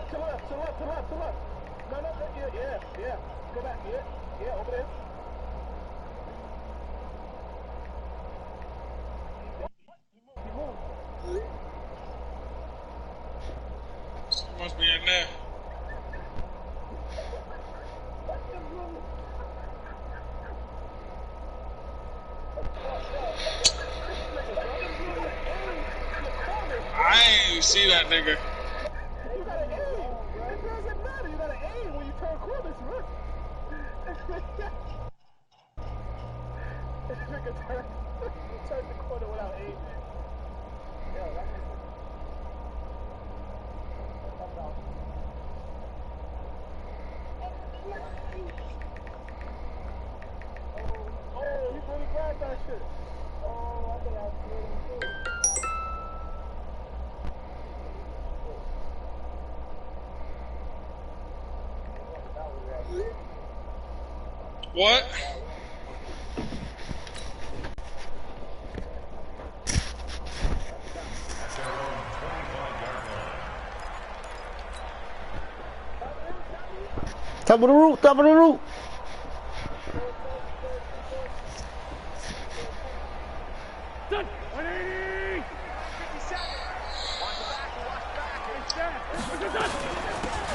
To the left, to the left, to the left, to the left. No, yeah. Go back, yeah, over there. He moved. Must be in there. I ain't see that nigga. You gotta aim. It doesn't matter. You gotta aim when you turn corners, right? This nigga turned the corner without aiming. Yo, that nigga. Oh, you really grabbed that shit. Oh, I think I was really too. What? Top of the roof, top of the roof.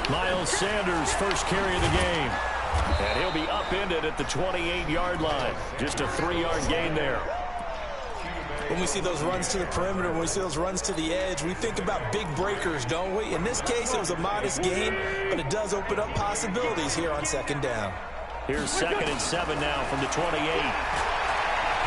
Miles Sanders' first carry of the game. And he'll be upended at the 28-yard line. Just a 3-yard gain there. When we see those runs to the perimeter, when we see those runs to the edge, we think about big breakers, don't we? In this case, it was a modest gain, but it does open up possibilities here on second down. Here's 2nd and 7 now from the 28.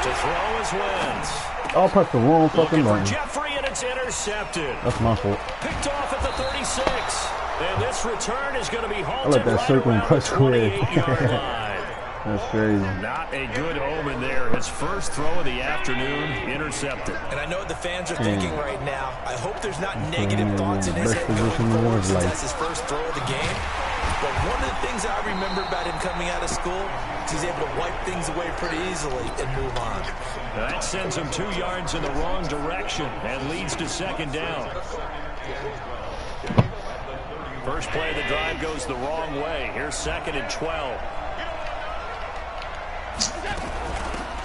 To throw his wins. I'll press the wrong fucking button. Jeffrey, and it's intercepted. That's my fault. Picked off at the 36. And this return is going to be halted. I let that circle and press square. 28-yard line. That's crazy. Not a good omen there. His first throw of the afternoon intercepted. And I know what the fans are thinking right now. I hope there's not negative thoughts in his head going position forward was since like. that's his first throw of the game. But one of the things I remember about him coming out of school is he's able to wipe things away pretty easily and move on. That sends him 2 yards in the wrong direction and leads to second down. First play of the drive goes the wrong way. Here's 2nd and 12.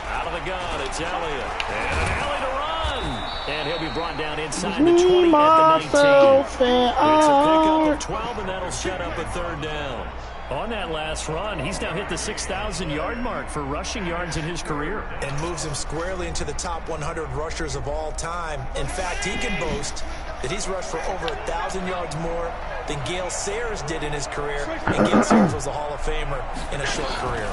Out of the gun, it's Elliott. And Elliott to run. And he'll be brought down inside the 20 at the 19. It's a pickup of 12, and that'll set up a 3rd down. On that last run, he's now hit the 6,000-yard mark for rushing yards in his career. And moves him squarely into the top 100 rushers of all time. In fact, he can boast that he's rushed for over 1,000 yards more than Gale Sayers did in his career. And Gale Sayers was a Hall of Famer in a short career.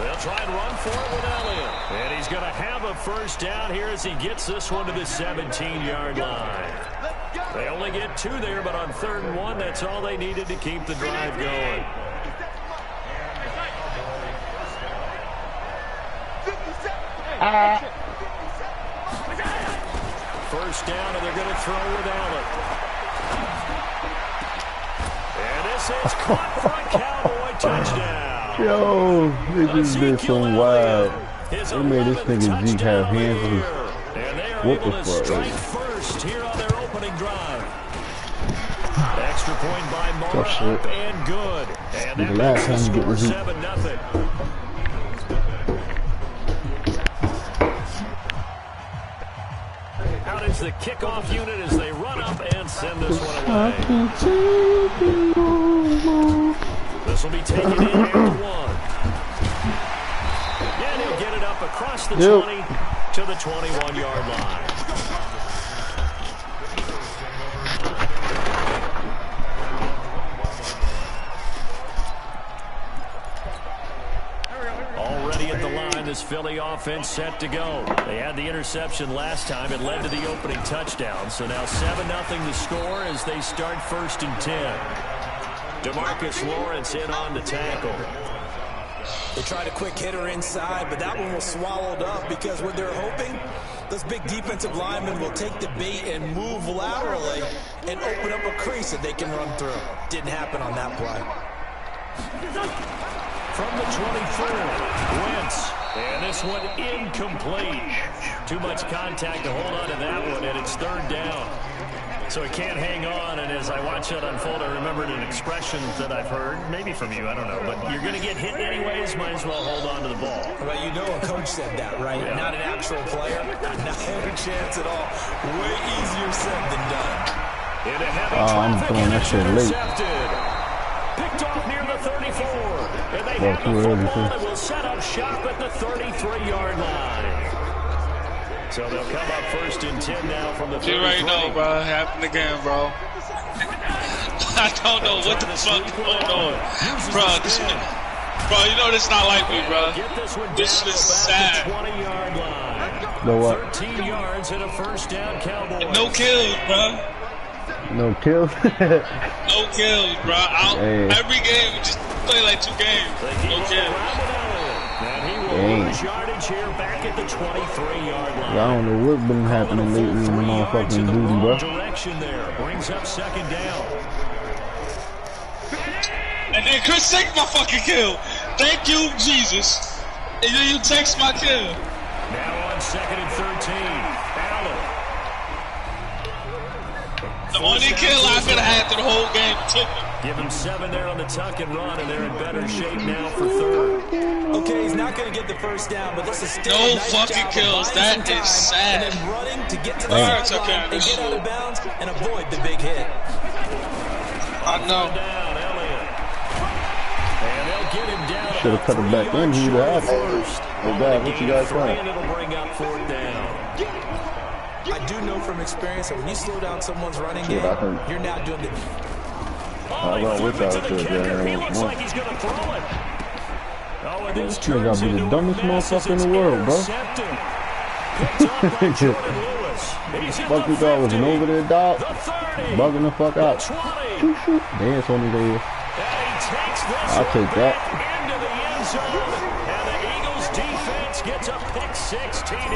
They'll try and run for it with Elliott. And he's going to have a first down here as he gets this one to the 17-yard line. They only get 2 there, but on 3rd and 1, that's all they needed to keep the drive going. First down, and they're going to throw with Allen. And this is caught for a Cowboy touchdown. Yo, this has been so wild. They made this nigga Zeke have hands loose. And they are What able the to fuck? strike first here on their opening drive. Extra point by Mara, shit. up and good. And The that last makes time the you get score Zeke. 7-0. Out is the kickoff unit as they run up and send this one away. This will be taken in after 1. And he'll get it up across the 20 to the 21-yard line. Already at the line, this Philly offense set to go. They had the interception last time. It led to the opening touchdown. So now 7-0 the score as they start 1st and 10. DeMarcus Lawrence in on the tackle. They tried a quick hitter inside, but that one was swallowed up because what they're hoping, those big defensive linemen will take the bait and move laterally and open up a crease that they can run through. Didn't happen on that play. From the 24, Wentz. And this one incomplete. Too much contact to hold on to that one, and it's 3rd down. So he can't hang on, and as I watch that unfold, I remembered an expression that I've heard, maybe from you, I don't know, but you're going to get hit anyways, might as well hold on to the ball. Well, you know a coach said that, right? Yeah. Not an actual player, not a chance at all. Way easier said than done. Into heavy I'm traffic, throwing and that it's shit late. intercepted. Picked off near the 34. And they Well, have the too early, football too. and will set up shop at the 33-yard line. So they'll come up first and 10 now from the 33. You already know, bro. Happened again, bro. I don't know what the fuck going on. Bro, you know this not like me, bro. This is sad. 20-yard line. No what? 13 yards and a first down, Cowboys. No kills, bro. No kills? No kills, bro. Hey. Every game, we just play like 2 games. No kills. And he will lose yardage here back at the 23-yard line. I don't know what's been happening lately in the motherfucking duty, bro. Direction there brings up second down. And then Chris takes my fucking kill. Thank you, Jesus. And then you takes my kill. Now on second and 13. Allen. The only kill I could have had through the whole game took him. Give him 7 there on the tuck and run, and they're in better shape now for third. Okay, he's not going to get the first down, but this is still No a nice fucking job of kills. buying That some is time sad. And then running to get to the Alright, sideline okay, and this get out shit. of bounds and avoid the big hit. I know. Down, Elliott. And they'll get him down. Should have cut it back in. He would have first. Hey, Dad, what you guys And saying? it'll bring up fourth down. I do know from experience that when you slow down someone's running Shit, game, you're not doing the... I He went threw with it y'all to the to it, kicker. He yeah. looks like he's going to throw it. Oh, and this This nigga turns gotta be the into a dumbest mess as motherfucker in it's the world, bro. intercepted. Picked up by Jordan Lewis. He's in Fuck the you thought was 50, an over there, dog? the 30, Bugging the fuck the out. 20. Shoot, shoot. Dance on his ass. And he takes this I'll take that. into the end zone. And the Eagles defense gets a pick 6 TD.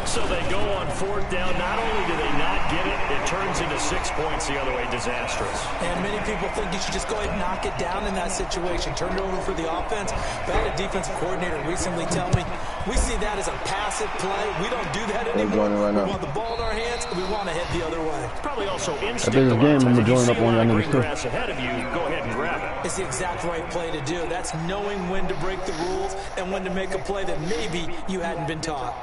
So they go on fourth down. Not only do they not get it, it turns into 6 points the other way. Disastrous. And many people think you should just go ahead and knock it down in that situation. Turn it over for the offense. But I had a defensive coordinator recently tell me, we see that as a passive play. We don't do that anymore. Right now. We want the ball in our hands, and we want to head the other way. Probably also instinct. this game, I'm gonna join up on y'all niggas too. Grass ahead of you, go ahead and grab it. It's the exact right play to do. That's knowing when to break the rules and when to make a play that maybe you hadn't been taught.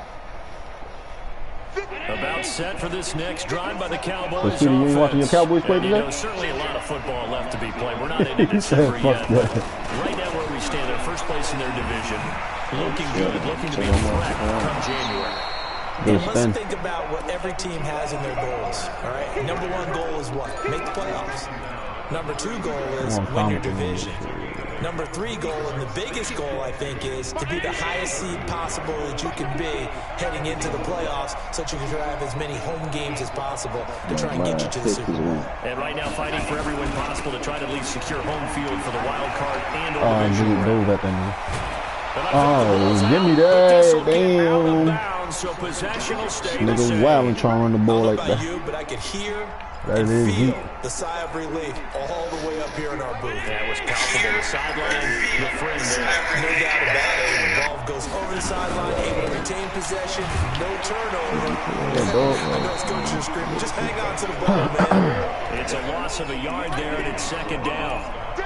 About set for this next drive by the Cowboys. So, City, you ain't watching your Cowboys play And, today? certainly a lot of football left to be played. We're not into He said, December fuck yet. that. But right now where we stand, they're first place in their division. Looking good, looking to be a threat come January. And let's think about what every team has in their goals. All right. Number 1 goal is what? Make the playoffs. Number 2 goal is win your division. Number 3 goal, and the biggest goal, I think, is to be the highest seed possible that you can be heading into the playoffs so that you can have as many home games as possible to try and get you to the Super Bowl. And right now fighting for every win possible to try to at least secure home field for the wild card and Oh, division. nigga, dove at that nigga. Oh, give me that. Damn. So possession will stay the Nigga same. wild and trying to run the I ball don't like know about that. you, but I could hear That and is feel deep. the sigh of relief all the way up here in our booth. That was palpable. The sideline, the friend there. No doubt about it. The ball goes over the sideline, able to retain possession, no turnover. Yeah, dog. I know it's coaches are screaming, just hang on to the ball, man. It's a loss of a yard there, and it's second down.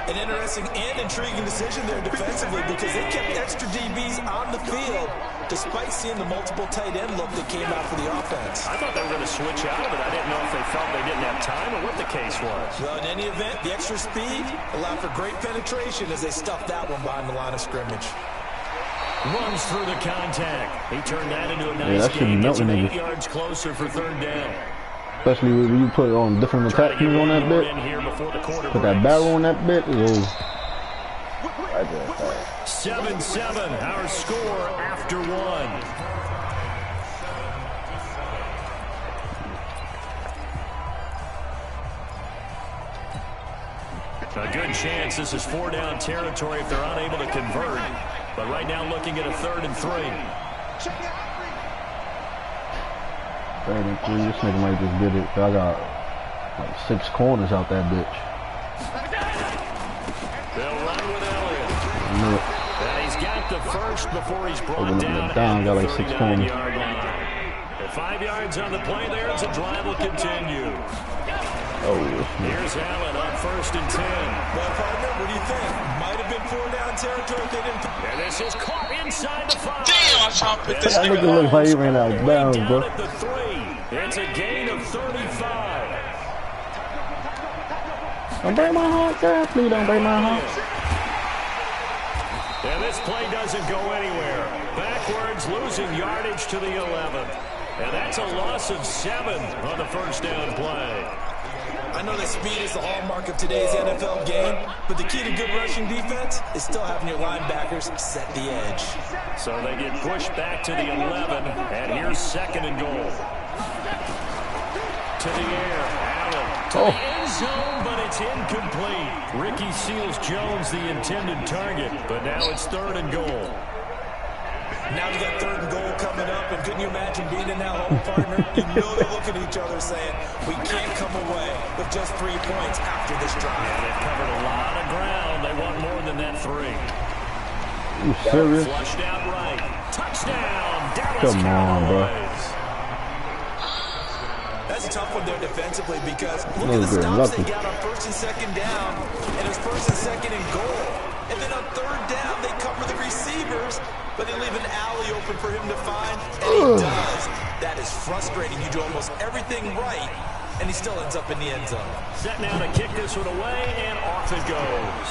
An interesting and intriguing decision there defensively because they kept extra DBs on the field despite seeing the multiple tight end look that came out for the offense. I thought they were going to switch out of it. I didn't know if they felt they didn't have time or what the case was. Well, in any event, the extra speed allowed for great penetration as they stuffed that one behind the line of scrimmage. Runs through the contact. He turned that into a Yeah, nice that should be gain. Gets him melting 8 niggas. yards closer for third down. Especially when you put on different Try to attachments get on that one more bit. in here before the quarter Put that breaks. barrel on that bit. Ooh. 7-7, our score after 1. A good chance this is 4-down territory if they're unable to convert. But right now looking at a 3rd and 3. 3rd and 3. This nigga might just get it. I got like 6 corners out that bitch. They'll run with Elliott. I knew it. And he's got the first before he's brought Open up down, that down, at got the like 6 corners. 39-yard line. They 5 yards on the play there as the drive will continue. Oh, Here's Allen on 1st and 10. Well, partner, what do you think? Might have been 4-down territory if they didn't. And this is caught inside the 5. Damn, I'm trying to put this that nigga nigga looks like he ran out of bounds, Down bro. at the 3. It's a gain of 35. Don't break my heart, girl. Please don't break my heart. And this play doesn't go anywhere. Backwards, losing yardage to the 11. And that's a loss of 7 on the 1st down play. I know that speed is the hallmark of today's NFL game, but the key to good rushing defense is still having your linebackers set the edge. So they get pushed back to the 11, and here's 2nd and goal. To the air, Allen to the end zone, but it's incomplete. Ricky Seals-Jones, the intended target, but now it's 3rd and goal. Now you got 3rd and goal coming up, and couldn't you imagine being in that home, partner? You know they're looking at each other saying, we can't come away with just 3 points after this drive. Yeah, they've covered a lot of ground. They want more than that 3. You serious? Flushed out right. Touchdown, Dallas Come on, bro. Cowboys. That's a tough one there defensively because look at the stops they got on 1st and 2nd down, and it's 1st and 2nd and goal. And then on 3rd down, they cover the receivers, but they leave an alley open for him to find, and he does. That is frustrating. You do almost everything right, and he still ends up in the end zone. Set now to kick this one away, and off it goes.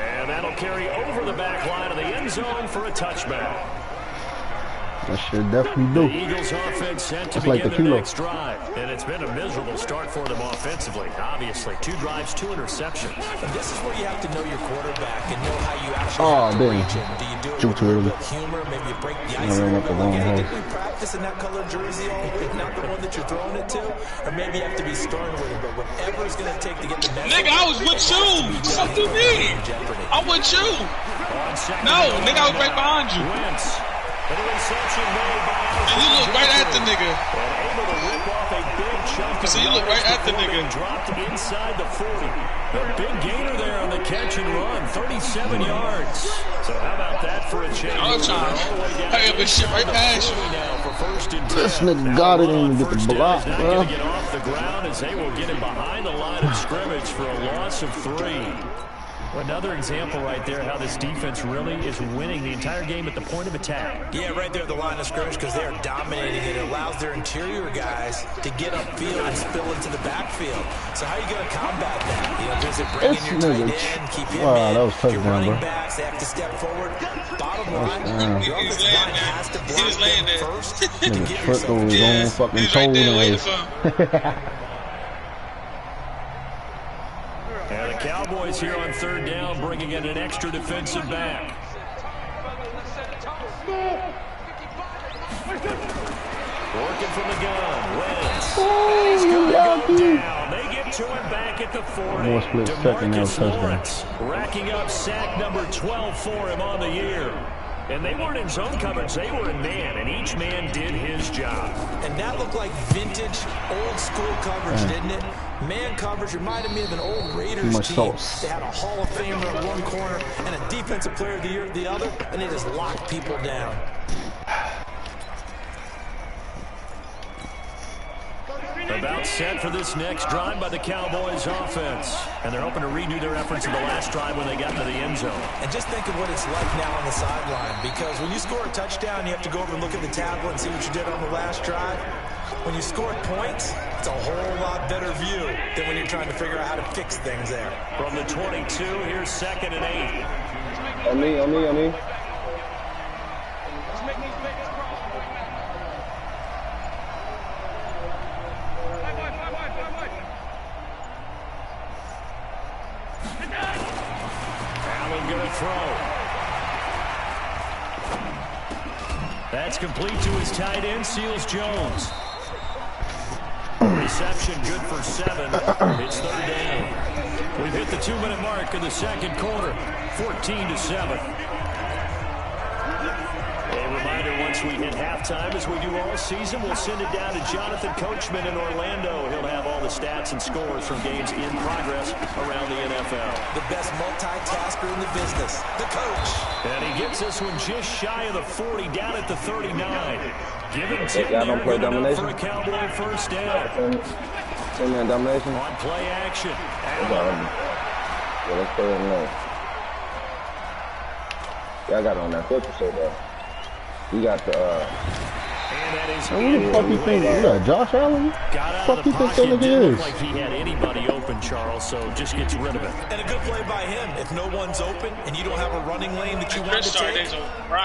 And that'll carry over the back line of the end zone for a touchback. That shit definitely do. The Eagles offense set to It's like begin the the next drive. And it's been a miserable start for them offensively. Obviously, 2 drives, 2 interceptions. And this is where you have to know your quarterback and know how you actually have to reach him. Do you do it with a little bit of humor? Maybe you break the ice a little bit. Like, hey, did we practice in that colored jersey all week? Not the one that you're throwing it to? Or maybe you have to be stern with him. But whatever it's going to take to get the message. Nigga, I was with you. What you mean? I'm with you. No, nigga, I was right behind you. An interception made by And you look right at the nigga. And able to rip off a big chunk of So you look right at the nigga. Dropped inside the 40. A big gainer there on the catch and run. 37 yards. So how about that for a change? I'm trying to hurry up and shit right past you. Now for 1st and 10. This nigga got it and get the block, Not bro. going to get off the ground as they will get him behind the line of scrimmage for a loss of 3. Another example right there how this defense really is winning the entire game at the point of attack. Yeah, right there at the line of scrimmage because they are dominating it. It allows their interior guys to get upfield and spill into the backfield. So how are you going to combat that? You know, does it bring in your tight end, keep him in? That was touchdown, your running bro. backs, they have to step forward. Bottom line, your offensive line has to block them first to get yourself a his own fucking He's right there waiting toe. for him. And the Cowboys here on 3rd down, bringing in an extra defensive back. Working from the gun. Wentz. He's going to go down. They get to him back at the 40. More split second, now DeMarcus touchdown. Lawrence racking up sack number 12 for him on the year. And they weren't in zone coverage. They were in man, and each man did his job. And that looked like vintage, old-school coverage, didn't it? Man coverage reminded me of an old Raiders team. sauce. They had a Hall of Famer in one corner and a Defensive Player of the Year at the other, and they just locked people down. About set for this next drive by the Cowboys offense. And they're hoping to redo their efforts in the last drive when they got into the end zone. And just think of what it's like now on the sideline, because when you score a touchdown, you have to go over and look at the tablet and see what you did on the last drive. When you scored points, it's a whole lot better view than when you're trying to figure out how to fix things there. From the 22, here's 2nd and 8. On me. Allen going to throw. That's complete to his tight end, Seals-Jones. Reception good for 7. It's 3rd down. We've hit the 2-minute mark in the 2nd quarter. 14-7. A reminder, once we hit halftime, as we do all season, we'll send it down to Jonathan Coachman in Orlando. He'll have all the the stats and scores from games in progress around the NFL. The best multitasker in the business, the coach. And he gets this one just shy of the 40, down at the 39. Giving 10 y'all don't play domination for a Cowboy first down. 10-man domination. On play action. Yeah, let's play it now. Yeah, I got it on that flip so though. You got the and that is who the fuck you think? You got Josh Allen? got out Fuck of the you think that pocket. nigga Didn't is? look like he had anybody open, Charles, so just gets rid of it. And a good play by him. If no one's open and you don't have a running lane that you want to take,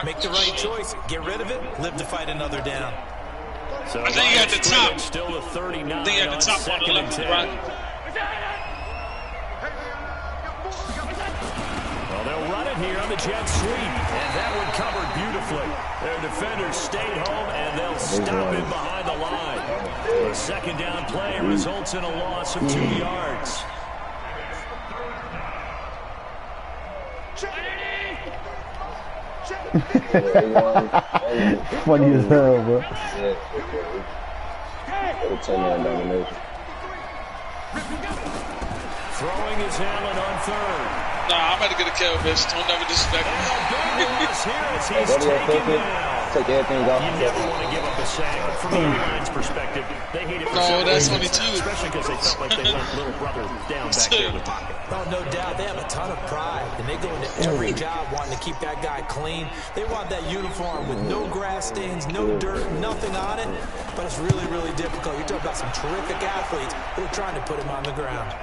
make the right choice. Get rid of it. Live to fight another down. So I think he got the top. Still the 39 I think he got the top on the left and right. Well, they'll run it here on the jet sweep, and that one covered beautifully. Their defenders stayed home, and they'll stop him behind the line. The second down play results in a loss of 2 yards. Funny as hell, bro. Throwing his Allen on third. Nah, I'm about to get a kill, bitch. Don't never disrespect me. take everything off. You never want to give up a sack, but from the line's perspective, they hate it for No, that's reasons, 22. especially because they felt like they let little brother down back there in the pocket. Oh, no doubt. They have a ton of pride, and they go into every job wanting to keep that guy clean. They want that uniform with no grass stains, no dirt, nothing on it, but it's really, really difficult. You're talking about some terrific athletes who are trying to put him on the ground.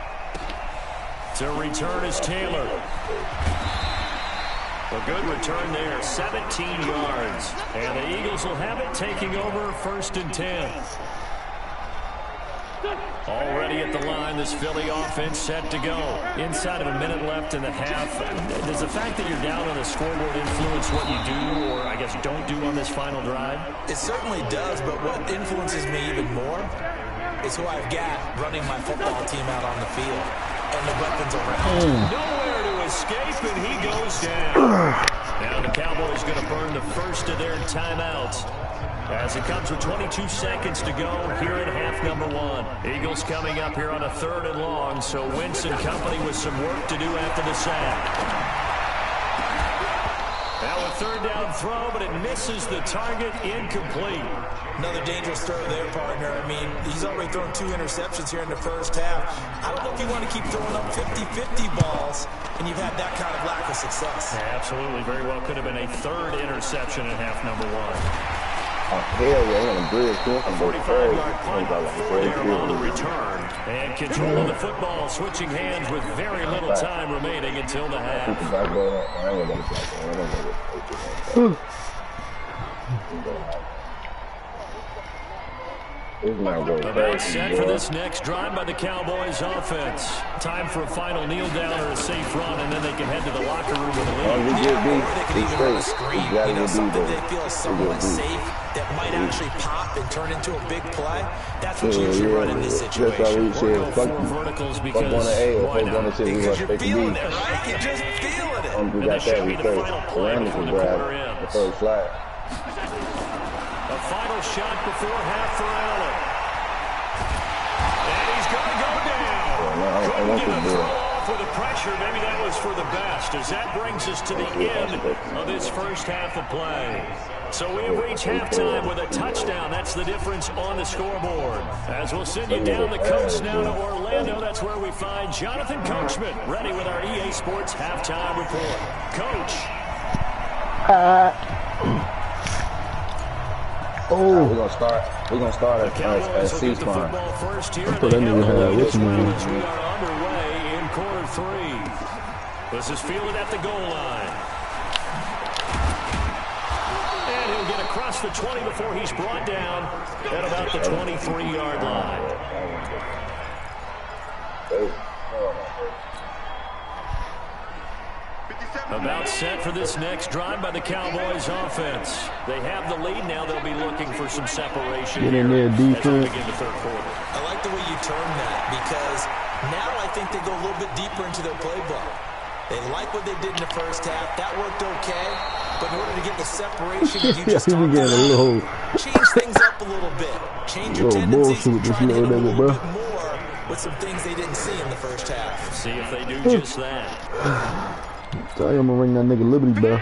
To return is Taylor. A good return there, 17 yards. And the Eagles will have it, taking over 1st and 10. Already at the line, this Philly offense set to go. Inside of a minute left in the half. Does the fact that you're down on the scoreboard influence what you do, or I guess don't do on this final drive? It certainly does, but what influences me even more is who I've got running my football team out on the field. And the weapons around. Nowhere to escape, and he goes down. Now the Cowboys going to burn the first of their timeouts as it comes with 22 seconds to go here in half number 1. Eagles coming up here on a 3rd and long, so Wentz and company with some work to do after the sack. Now a 3rd down throw, but it misses the target, incomplete. Another dangerous throw there, partner. I mean, he's already thrown 2 interceptions here in the first half. I don't know if you want to keep throwing up 50-50 balls, and you've had that kind of lack of success. Yeah, absolutely. Very well could have been a 3rd interception in half number 1. Oh, hell yeah, I'm going to bridge here from both 45-yard punt there on the return. And control of the football, switching hands with very little time remaining until the half. About set for this next drive by the Cowboys offense. Time for a final kneel down or a safe run, and then they can head to the locker room with a lead. Or they can even run a screen. You know, something they feel is somewhat safe that might actually pop and turn into a big play. That's what you usually run in this situation. Or go 4 verticals because why not? Because you're feeling it, right? You're just feeling it. And this should be the final play before the quarter ends. A final shot before half for Allen. And he's going to go down. Couldn't get a throw off with the pressure. Maybe that was for the best, as that brings us to the end of this first half of play. So we reach halftime with a touchdown. That's the difference on the scoreboard. As we'll send you down the coast now to Orlando, that's where we find Jonathan Coachman, ready with our EA Sports halftime report. Coach. We're gonna start at C-spine. Put that nigga had what's name? We are underway in quarter 3. This is fielded at the goal line. And he'll get across the 20 before he's brought down at about the 23-yard line. About set for this next drive by the Cowboys offense. They have the lead now. They'll be looking for some separation. Get in there, defense. Begin the third quarter. I like the way you term that, because now I think they go a little bit deeper into their playbook. They like what they did in the first half. That worked okay. But in order to get the separation that you just talked about, change things up a little bit. Change your tendencies and try to get a little bit more with some things they didn't see in the first half. See if they do just that. Tell you I'm gonna ring that nigga Liberty Bell.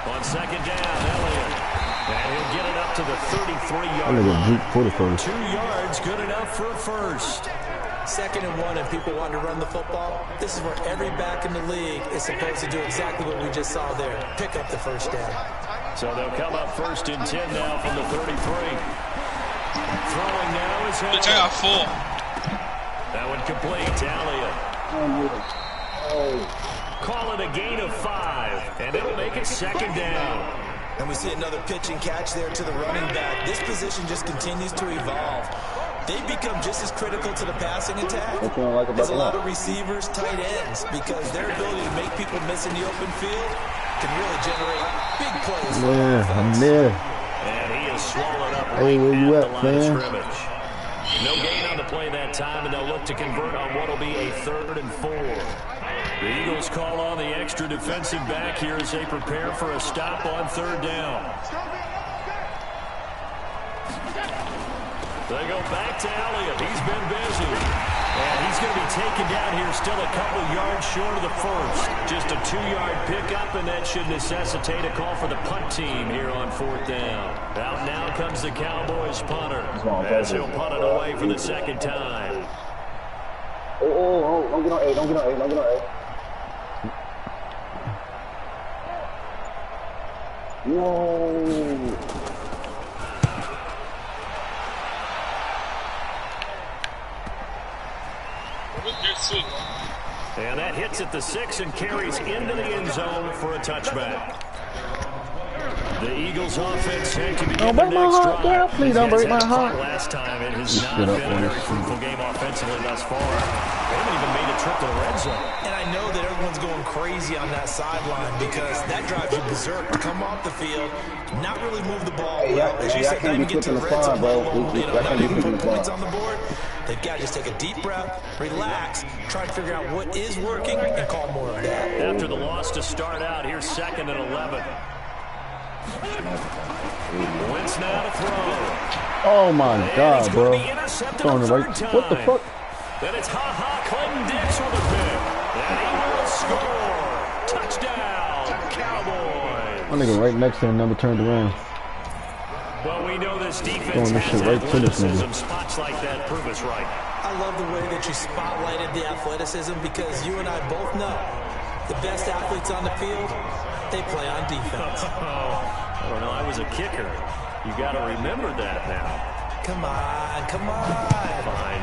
On second down, Elliott. And he'll get it up to the 33-yard line. For the first. 2 yards, good enough for a first. 2nd and 1, and people want to run the football. This is where every back in the league is supposed to do exactly what we just saw there. Pick up the first down. So they'll come up 1st and 10 now from the 33. Throwing now is Bitch, I got 4. That one complete to Elliott. Call it a gain of 5, and it'll make it 2nd down. And we see another pitch and catch there to the running back. This position just continues to evolve. They've become just as critical to the passing attack as a lot of receivers, tight ends, because their ability to make people miss in the open field can really generate big plays. Yeah, I'm there. And he is swallowed up right at the line of scrimmage. No gain on the play that time, and they'll look to convert on what will be a 3rd and 4. The Eagles call on the extra defensive back here as they prepare for a stop on 3rd down. They go back to Elliott. He's been busy. And he's going to be taken down here still a couple yards short of the first. Just a 2-yard pickup, and that should necessitate a call for the punt team here on 4th down. Out now comes the Cowboys punter as he'll punt it away for the 2nd time. Oh, don't get on A, don't get on A, don't get on A. Whoa. And that hits at the 6 and carries into the end zone for a touchback. The Eagles offense had to begin the next drive. Please don't break my heart. Last time it has not been a very fruitful game offensively thus far. They haven't even made a trip to the red zone. And I know that everyone's going crazy on that sideline because that drives you berserk to come off the field, not really move the ball well. As you said, not even get to the red zone, not even put points on the board. They've got to just take a deep breath, relax, try to figure out what is working, and call more of that. After the loss to start out, here's 2nd and 11. Wentz now to throw. Oh my God, bro. Throwing the right. What the fuck? Then it's Clayton Dix with a pick. And he will score. Touchdown, Cowboys. My nigga right next to him never turned around. Well, we know this defense Throwing this shit right to this nigga. Spots like that prove us right. I love the way that you spotlighted the athleticism because you and I both know the best athletes on the field, they play on defense. I don't know. I was a kicker. You got to remember that now. Come on, come on. Fine.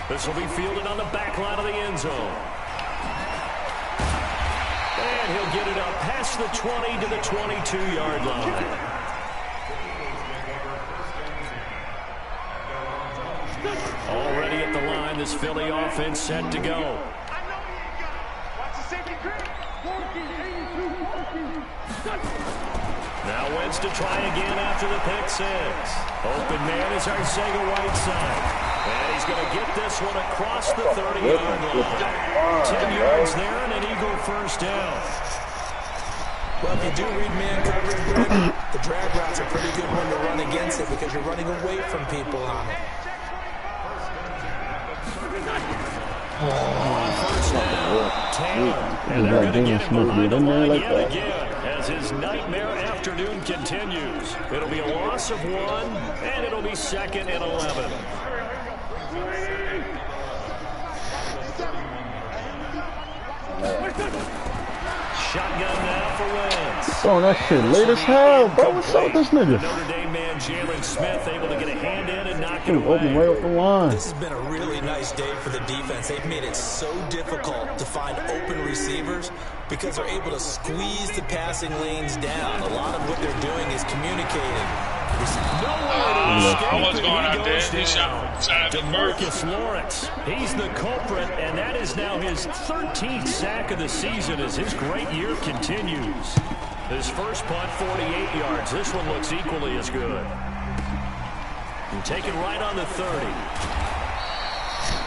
This will be fielded on the back line of the end zone. And he'll get it up past the 20 to the 22-yard line. Already at the line, this Philly offense set to go. Now Wentz to try again after the pick 6. Open man is Arcega-Whiteside. And he's going to get this one across the 30-yard line. 10 yards there and an Eagle first down. Well, if you do read man coverage, the drag route's a pretty good one to run against it because you're running away from people on it. First down, Taylor. And they're going to get him behind the line yet again as his nightmare afternoon continues. It'll be a loss of 1, and it'll be 2nd and 11. Shotgun now for Wentz. Oh, that shit late as hell, bro. What's up with this nigga? Notre Dame man Jalen Smith able to get a hand in and knock it away. Open way up the line. This has been a really nice day for the defense. They've made it so difficult to find open receivers because they're able to squeeze the passing lanes down. A lot of what they're doing is communicating. What's going on there? He shot DeMarcus Lawrence. He's the culprit, and that is now his 13th sack of the season as his great year continues. His first punt, 48 yards. This one looks equally as good. And taken right on the 30.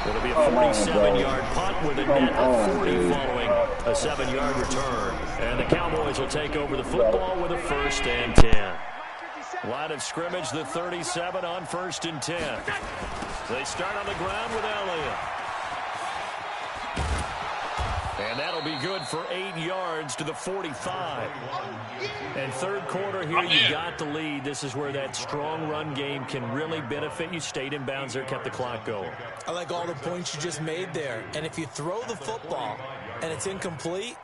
It'll be a 47-yard punt with a net of 40 following a 7-yard return. And the Cowboys will take over the football with a 1st and 10. Line of scrimmage, the 37 on 1st and 10. They start on the ground with Elliott. And that'll be good for 8 yards to the 45. And third quarter here, you got the lead. This is where that strong run game can really benefit you. Stayed in bounds there, kept the clock going. I like all the points you just made there. And if you throw the football and it's incomplete,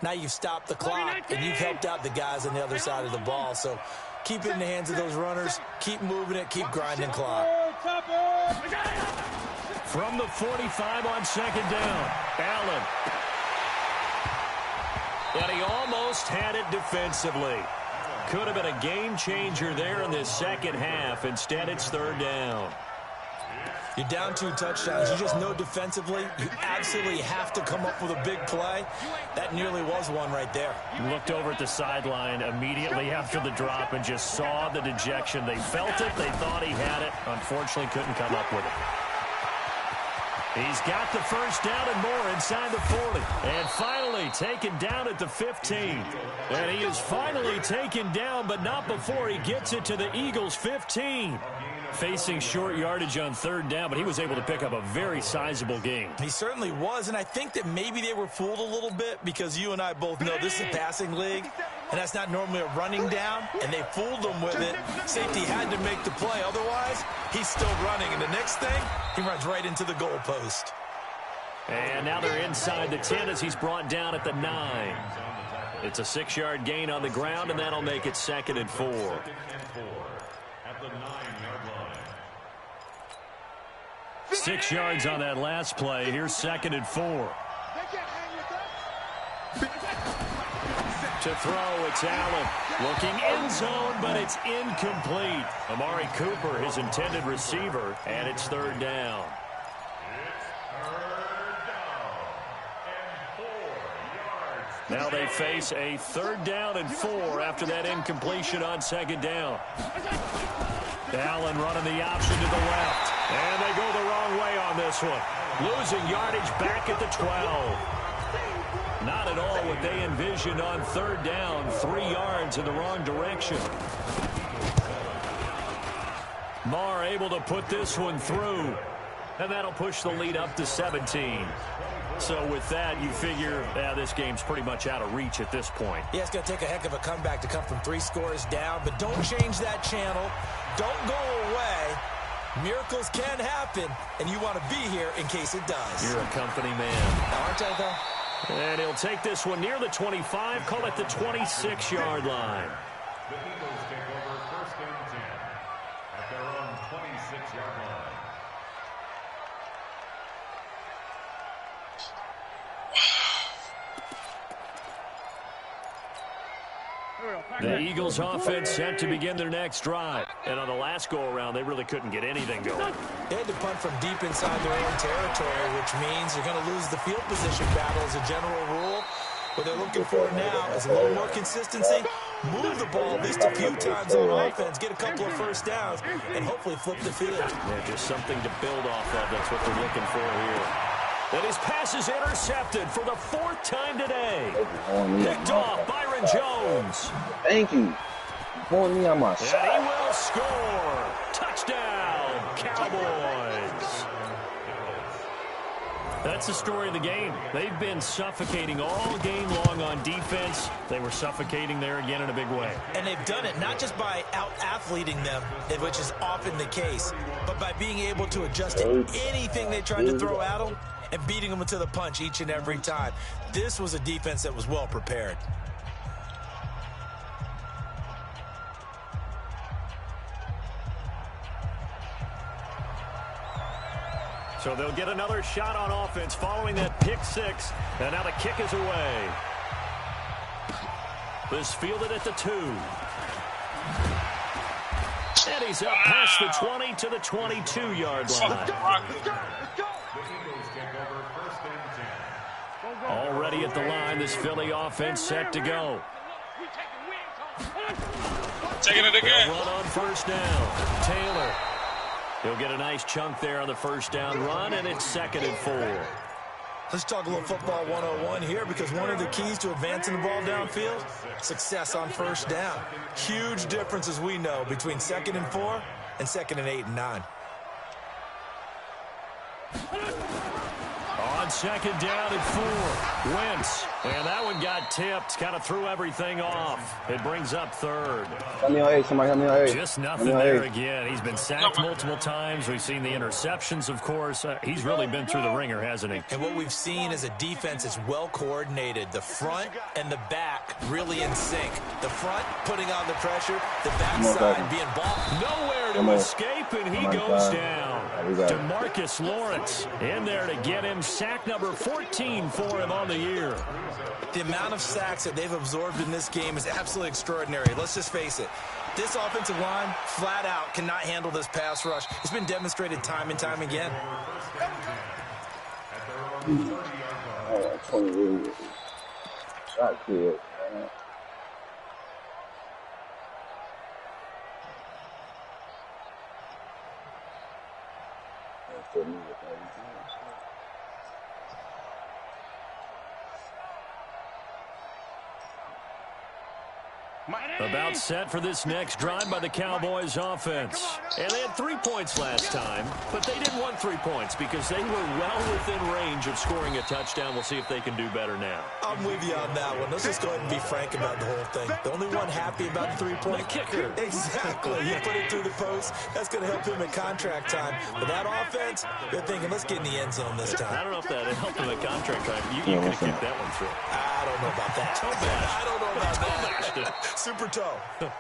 now you've stopped the clock and you've helped out the guys on the other side of the ball. So keep it in the hands of those runners. Keep moving it. Keep grinding clock. From the 45 on 2nd down, Allen. And he almost had it defensively. Could have been a game changer there in this second half. Instead, it's 3rd down. You're down 2 touchdowns. You just know defensively you absolutely have to come up with a big play. That nearly was one right there. Looked over at the sideline immediately after the drop and just saw the dejection. They felt it. They thought he had it. Unfortunately, couldn't come up with it. He's got the 1st down and more inside the 40. And finally taken down at the 15. And he is finally taken down, but not before he gets it to the Eagles' 15. Facing short yardage on 3rd down, but he was able to pick up a very sizable gain. He certainly was, and I think that maybe they were fooled a little bit because you and I both know this is a passing league, and that's not normally a running down, and they fooled him with it. Safety had to make the play. Otherwise, he's still running, and the next thing, he runs right into the goalpost. And now they're inside the 10 as he's brought down at the 9. It's a 6-yard gain on the ground, and that'll make it 2nd and 4. At the 9-yard line. 6 yards on that last play. Here's 2nd and 4. To throw, it's Allen. Looking end zone, but it's incomplete. Amari Cooper, his intended receiver, and it's 3rd down. Now they face a 3rd down and 4 after that incompletion on 2nd down. Allen running the option to the left. And they go the wrong way on this one. Losing yardage back at the 12. Not at all what they envisioned on 3rd down. 3 yards in the wrong direction. Marr able to put this one through. And that'll push the lead up to 17. So with that, you figure this game's pretty much out of reach at this point. Yeah, it's going to take a heck of a comeback to come from 3 scores down. But don't change that channel. Don't go away. Miracles can happen, and you want to be here in case it does. You're a company man. Aren't I, though? And he'll take this one near the 25, call it the 26-yard line. The Eagles take over 1st and 10 at their own 26-yard line. The Eagles offense set to begin their next drive. And on the last go-around, they really couldn't get anything going. They had to punt from deep inside their own territory, which means they're going to lose the field position battle as a general rule. What they're looking for now is a little more consistency, move the ball at least a few times on offense, get a couple of 1st downs, and hopefully flip the field. Yeah, just something to build off of. That's what they're looking for here. And his pass is intercepted for the 4th time today. Picked off Byron Jones. Thank you. Pulling me on my side. And he will score. Touchdown, Cowboys. That's the story of the game. They've been suffocating all game long on defense. They were suffocating there again in a big way. And they've done it not just by out-athleting them, which is often the case, but by being able to adjust to anything they tried to throw at them and beating them to the punch each and every time. This was a defense that was well prepared. So they'll get another shot on offense following that pick 6. And now the kick is away. This fielded at the 2. And he's up past the 20 to the 22-yard line. Already at the line, this Philly offense set to go. Taking it again. They'll run on 1st down. Taylor. He'll get a nice chunk there on the first down run, and it's 2nd and 4. Let's talk a little football 101 here, because one of the keys to advancing the ball downfield, success on first down. Huge difference, as we know, between 2nd and 4 and 2nd and 8 and 9. On 2nd down and 4, Wentz. And that one got tipped, kind of threw everything off. It brings up 3rd. Help me on 8, somebody help me on 8. Just nothing there again. He's been sacked multiple times. We've seen the interceptions, of course. He's really been through the ringer, hasn't he? And what we've seen is a defense is well coordinated. The front and the back really in sync. The front putting on the pressure, the backside being ball nowhere to escape, and he goes down. DeMarcus Lawrence in there to get him sack number 14 for him on the year. The amount of sacks that they've absorbed in this game is absolutely extraordinary. Let's just face it. This offensive line, flat out, cannot handle this pass rush. It's been demonstrated time and time again. Oh, 20 shot kid. About set for this next drive by the Cowboys offense. And they had 3 points last time, but they didn't want 3 points because they were well within range of scoring a touchdown. We'll see if they can do better now. I'm with you on that one. Let's just go ahead and be frank about the whole thing. The only one happy about the 3-point kicker. Exactly. He put it through the post. That's going to help him at contract time. But that offense, they're thinking, let's get in the end zone this time. I don't know if that helped him at contract time. You could have kicked that one through. I don't know about that. I don't know about that. Super toe.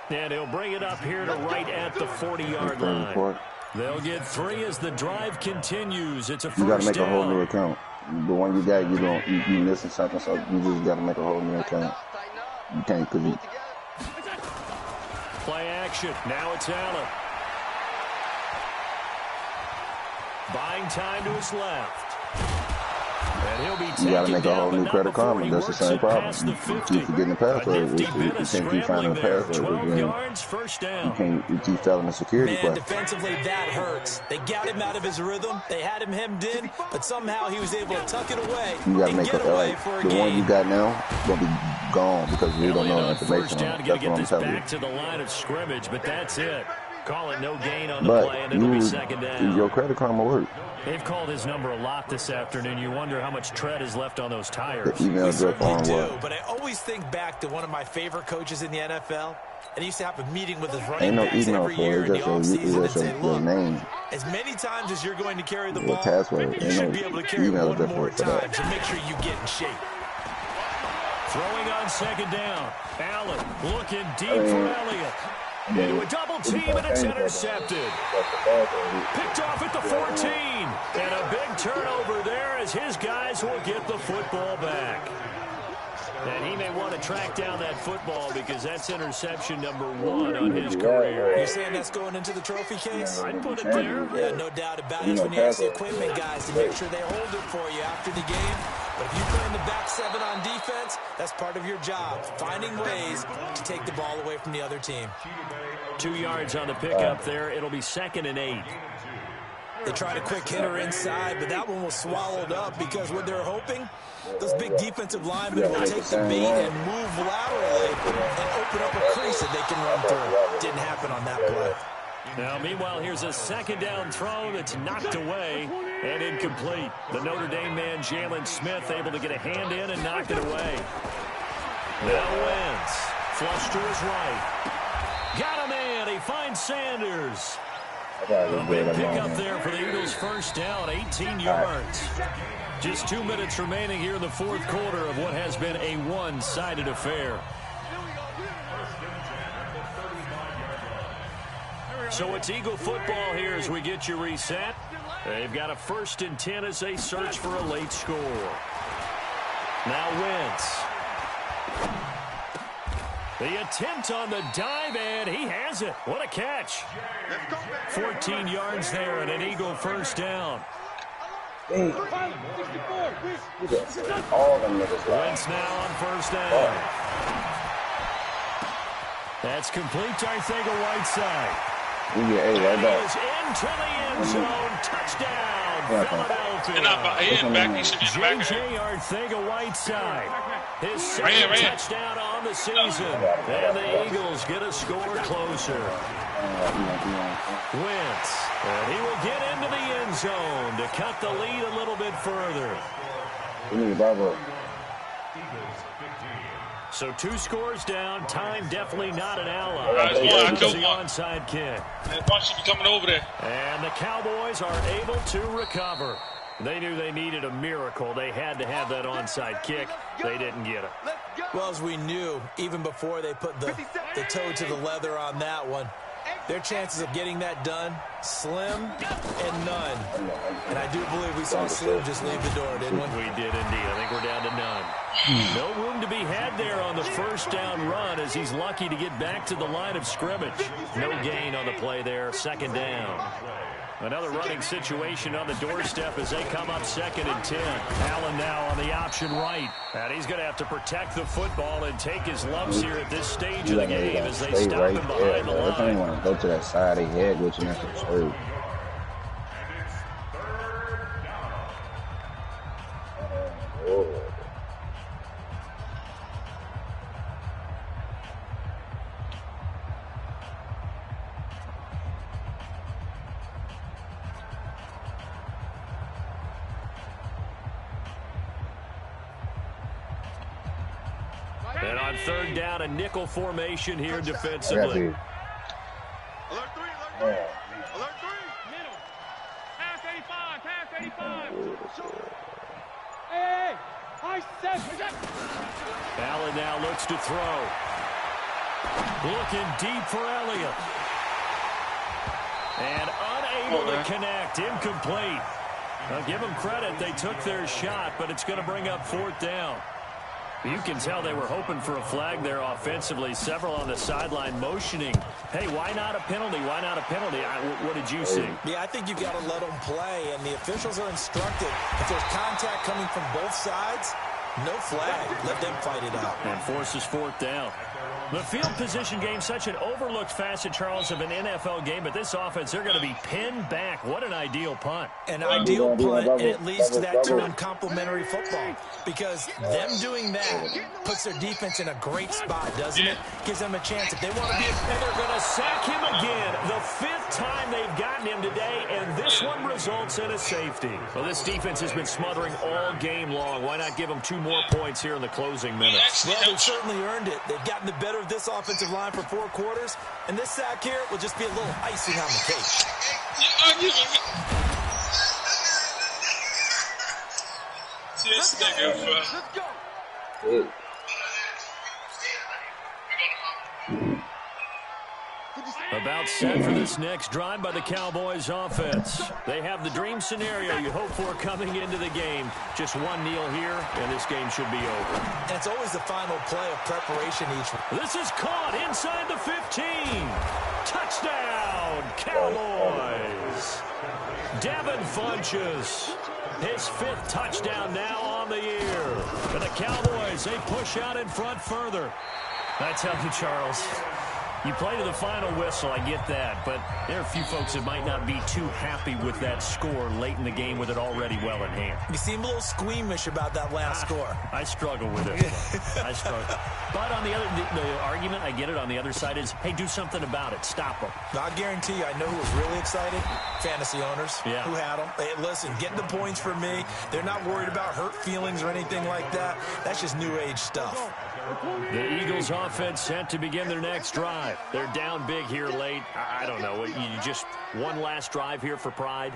And he'll bring it up here to right at the 40-yard line. They'll get 3 as the drive continues. It's a first down. You got to make a whole new account. The one you got, you missing something, so you just got to make a whole new account. You can't, because you... Play action. Now it's Allen. Buying time to his left. And he'll be taken you got to make a whole new Credit Karma. That's the same problem. You keep forgetting the password. You can't keep finding the password. You keep failing the security question. Defensively, that hurts. They got him out of his rhythm. They had him hemmed in, but somehow he was able to tuck it away. You got to make it the one you got now going to be gone because we don't know the information on it. That's what I'm telling you. Back to the line of scrimmage, but that's it. Call it no gain on the play, and it'll be 2nd down. Your Credit Karma work. They've called his number a lot this afternoon. You wonder how much tread is left on those tires. The email certainly do, but I always think back to one of my favorite coaches in the NFL, and he used to have a meeting with his running backs every year in the offseason and say, look, as many times as you're going to carry the ball, you should be able to carry it one more time, so make sure you get in shape. Throwing on 2nd down. Allen looking deep for Elliott. Into a double team, and it's intercepted. Picked off at the 14. And a big turnover there as his guys will get the football back. And he may want to track down that football because that's interception number 1 on his career. You're saying that's going into the trophy case? I'd put it there. Yeah, no doubt about it. When you ask the equipment guys to make sure they hold it for you after the game. But if you play in the back 7 on defense, that's part of your job, finding ways to take the ball away from the other team. 2 yards on the pickup there. It'll be 2nd and 8. They tried a quick hitter inside, but that one was swallowed up because what they're hoping, those big defensive linemen will take the bait and move laterally and open up a crease that they can run through. Didn't happen on that play. Now, meanwhile, here's a 2nd down throw that's knocked away and incomplete. The Notre Dame man, Jalen Smith, able to get a hand in and knock it away. Now Wentz, flush to his right. Got him in. He finds Sanders. A big pickup there for the Eagles' first down, 18 yards. Just 2 minutes remaining here in the 4th quarter of what has been a one-sided affair. So it's Eagle football here as we get you reset. They've got a 1st and 10 as they search for a late score. Now Wentz. The attempt on the dive, and he has it. What a catch. 14 yards there and an Eagle first down. Wentz now on 1st down. That's complete to Arcega Whiteside. We get A right back. Is into the end zone. Touchdown, Philadelphia. He in back. He should be in the back. J.J. Arcega-Whiteside. His second Right here. touchdown on the season. And the Eagles get a score closer. Wentz. And he will get into the end zone to cut the lead a little bit further. We need a Bravo. So 2 scores down. Time definitely not an ally. Nice one. I killed The one. onside kick. One should be coming over there. And the Cowboys are able to recover. They knew they needed a miracle. They had to have that onside kick. They didn't get it. Well, as we knew, even before they put the toe to the leather on that one, their chances of getting that done, slim and none. And I do believe we saw Slim just leave the door, didn't we? We did indeed. I think we're down to none. No room to be had there on the first down run as he's lucky to get back to the line of scrimmage. No gain on the play there. Second down. Another running situation on the doorstep as they come up 2nd and 10. Allen now on the option right. And he's going to have to protect the football and take his lumps here at this stage of the game as they stop him behind the line. I don't want to go to that side of the head, which is not true. And on 3rd down, a nickel formation here defensively. Alert 3, alert 3. Alert 3. Middle. Pass 85, pass 85. Hey, I said. Allen now looks to throw. Looking deep for Elliott. And unable to connect. Incomplete. I'll give them credit. They took their shot, but it's going to bring up 4th down. You can tell they were hoping for a flag there offensively. Several on the sideline motioning. Hey, why not a penalty? Why not a penalty? What did you see? Yeah, I think you've got to let them play, and the officials are instructed. If there's contact coming from both sides, no flag. Let them fight it out. And forces 4th down. The field position game, such an overlooked facet, Charles, of an NFL game, but this offense, they're going to be pinned back. What an ideal punt. An ideal punt, and it leads to that term complementary football, because them doing that puts their defense in a great spot, doesn't it? Gives them a chance. If they want to be, And they're going to sack him again. The 5th time they've gotten him today, and this one results in a safety. Well, this defense has been smothering all game long. Why not give them 2 more points here in the closing minutes? well, they've certainly earned it. They've gotten the better of this offensive line for 4 quarters, and this sack here will just be a little icing on the cake. Let's go. About set for this next drive by the Cowboys offense. They have the dream scenario you hope for coming into the game. Just 1 kneel here, and this game should be over. And it's always the final play of preparation each one. This is caught inside the 15. Touchdown, Cowboys. Devin Funches. His 5th touchdown now on the year. And the Cowboys, they push out in front further. I tell you, Charles, you play to the final whistle, I get that, but there are a few folks that might not be too happy with that score late in the game with it already well in hand. You seem a little squeamish about that last score. I struggle with it. I struggle. But on the other, the argument, I get it, on the other side is, hey, do something about it. Stop them. I guarantee you, I know who was really excited. Fantasy owners who had them. Hey, listen, get the points for me. They're not worried about hurt feelings or anything like that. That's just new age stuff. The Eagles offense set to begin their next drive. They're down big here late. I don't know. You just one last drive here for pride?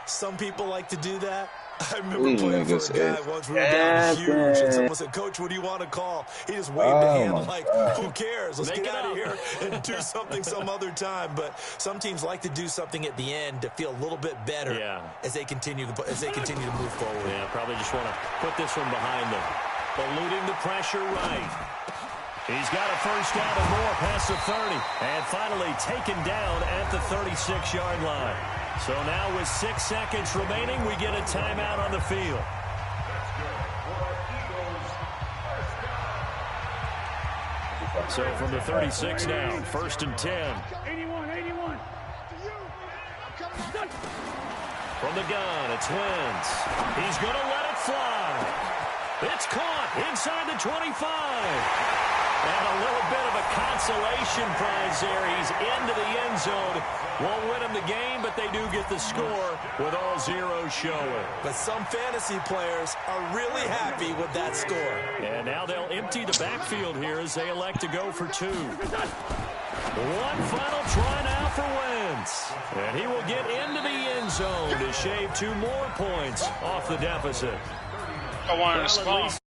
Some people like to do that. I remember playing for a guy once. We were down huge, and someone said, "Coach, what do you want to call?" He just waved a hand like, "Who cares? Let's get out of here and do something some other time." But some teams like to do something at the end to feel a little bit better as they continue to move forward. Yeah, probably just want to put this one behind them. Eluding the pressure right. He's got a first down and more past the 30. And finally taken down at the 36-yard line. So now with 6 seconds remaining, we get a timeout on the field. So from the 36 now, 1st and 10. 81. From the gun, it's Wentz. He's going to let it fly. It's caught inside the 25. And a little bit of a consolation prize there. He's into the end zone. Won't win him the game, but they do get the score with all zeros showing. But some fantasy players are really happy with that score. And now they'll empty the backfield here as they elect to go for two. One final try now for Wentz. And he will get into the end zone to shave 2 more points off the deficit. I wanted to spawn.